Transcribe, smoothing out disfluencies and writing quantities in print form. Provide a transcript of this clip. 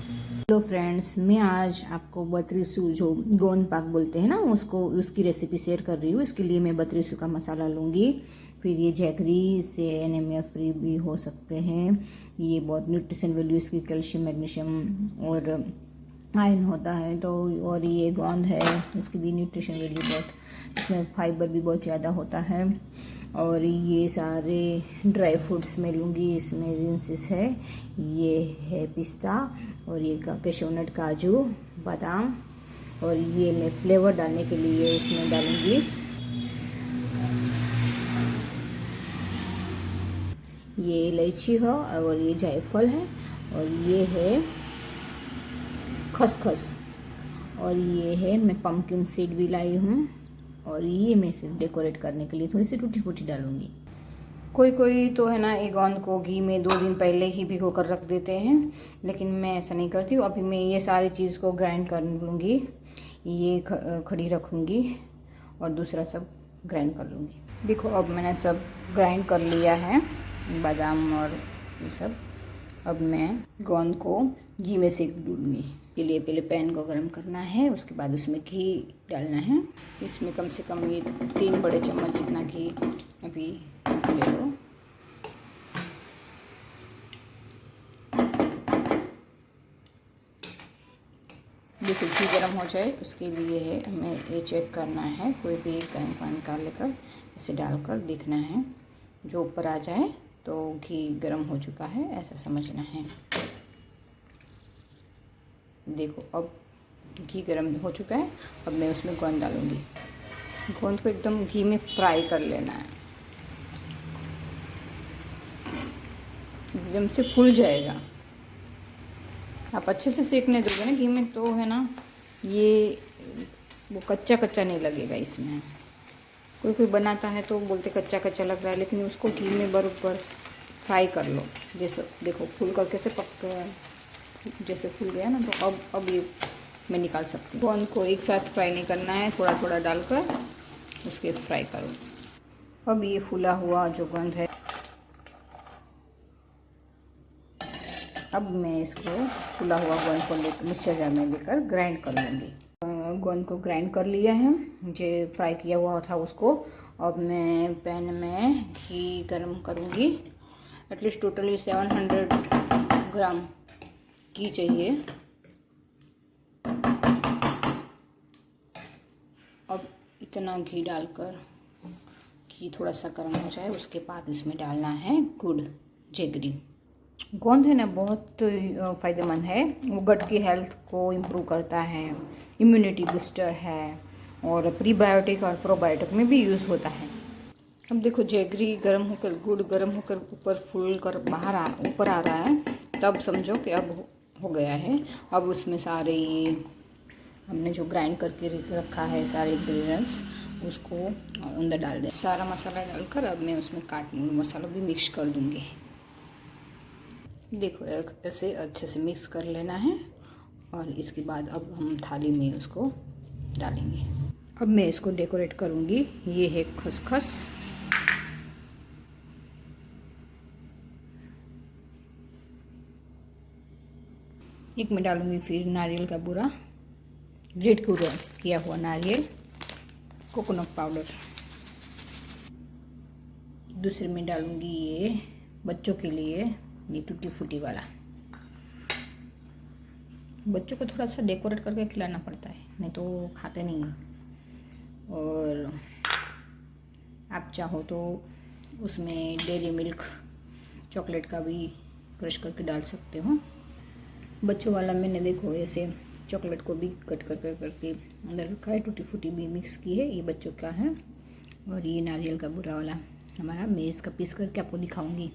Hello friends, मैं आज आपको बतरीसू जो गोंद पाक बोलते हैं ना उसकी रेसिपी शेयर कर रही हूँ। इसके लिए मैं बतरीसू का मसाला लूँगी। फिर ये जैगरी से एनीमिया फ्री भी हो सकते हैं। ये बहुत न्यूट्रिशन वैल्यू इसकी कैल्शियम मैग्नीशियम और आयरन होता है। तो और ये गोंद है, इसकी भी न्यूट्रिशन वैल्यू बहुत, इसमें फाइबर भी बहुत ज़्यादा होता है। और ये सारे ड्राई फ्रूट्स में लूँगी। इसमें रिंसिस है, ये है पिस्ता और ये कैशूनट, काजू, बादाम। और ये मैं फ्लेवर डालने के लिए इसमें डालूँगी ये इलायची है और ये जायफल है और ये है खसखस और ये है मैं पम्पकिन सीड भी लाई हूँ। और ये मैं सिर्फ डेकोरेट करने के लिए थोड़ी सी टूटी फूटी डालूँगी। कोई कोई तो है ना ये गोंद को घी में 2 दिन पहले ही भिगो कर रख देते हैं, लेकिन मैं ऐसा नहीं करती हूँ। अभी मैं ये सारी चीज़ को ग्राइंड कर लूँगी, ये खड़ी रखूँगी और दूसरा सब ग्राइंड कर लूँगी। देखो अब मैंने सब ग्राइंड कर लिया है, बादाम और ये सब। अब मैं गोंद को घी में सेक लूँगी। के लिए पहले पैन को गर्म करना है, उसके बाद उसमें घी डालना है। इसमें कम से कम ये 3 बड़े चम्मच जितना घी अभी ले लो। देखो घी गर्म हो जाए उसके लिए है हमें ये चेक करना है, कोई भी कहीं का निकाल लेकर इसे डालकर देखना है। जो ऊपर आ जाए तो घी गर्म हो चुका है, ऐसा समझना है। देखो अब घी गर्म हो चुका है। अब मैं उसमें गोंद डालूँगी। गोंद को एकदम घी में फ्राई कर लेना है, एकदम से फूल जाएगा। आप अच्छे से सेकने दोगे ना घी में तो है ना ये वो कच्चा कच्चा नहीं लगेगा इसमें। कोई कोई बनाता है तो बोलते कच्चा कच्चा लग रहा है, लेकिन उसको घी में बराबर फ्राई कर लो। जैसे देखो फूल कर कैसे जैसे फूल गया ना, तो अब ये मैं निकाल सकती हूँ। गोंद को एक साथ फ्राई नहीं करना है, थोड़ा थोड़ा डालकर उसके फ्राई करो। अब ये फूला हुआ जो गोंद है, अब मैं इसको फूला हुआ गोंद को लेकर मिक्सर जार में लेकर ग्राइंड कर लूँगी। गोंद को ग्राइंड कर लिया है, जो फ्राई किया हुआ था उसको। अब मैं पैन में घी गरम करूँगी। एटलीस्ट टोटली 700 ग्राम घी चाहिए। अब इतना घी डालकर घी थोड़ा सा गर्म हो जाए, उसके बाद इसमें डालना है गुड़, जेगरी। गोंद है ना बहुत फ़ायदेमंद है, वो गट की हेल्थ को इम्प्रूव करता है, इम्यूनिटी बूस्टर है और प्रीबायोटिक और प्रोबायोटिक में भी यूज़ होता है। अब देखो जेगरी गर्म होकर, गुड़ गर्म होकर ऊपर फूल कर ऊपर आ रहा है, तब समझो कि अब हो गया है। अब उसमें सारे ये हमने जो ग्राइंड करके रखा है सारे इंग्रेडिएंट्स उसको अंदर डाल दें। सारा मसाला डालकर अब मैं उसमें मसाला भी मिक्स कर दूँगी। देखो ऐसे अच्छे से मिक्स कर लेना है और इसके बाद अब हम थाली में उसको डालेंगे। अब मैं इसको डेकोरेट करूँगी। ये है खसखस, एक में डालूँगी फिर नारियल का बूरा, ग्रेट किया हुआ नारियल, कोकोनट पाउडर। दूसरे में डालूँगी ये बच्चों के लिए ये टूटी फूटी वाला। बच्चों को थोड़ा सा डेकोरेट करके खिलाना पड़ता है, नहीं तो वो खाते नहीं हैं। और आप चाहो तो उसमें डेयरी मिल्क चॉकलेट का भी क्रश करके डाल सकते हो। बच्चों वाला मैंने देखो ऐसे चॉकलेट को भी कट करके अंदर रखा है, टूटी फूटी भी मिक्स की है, ये बच्चों का है। और ये नारियल का बुरा वाला हमारा, मैं इसका पीस करके आपको दिखाऊंगी।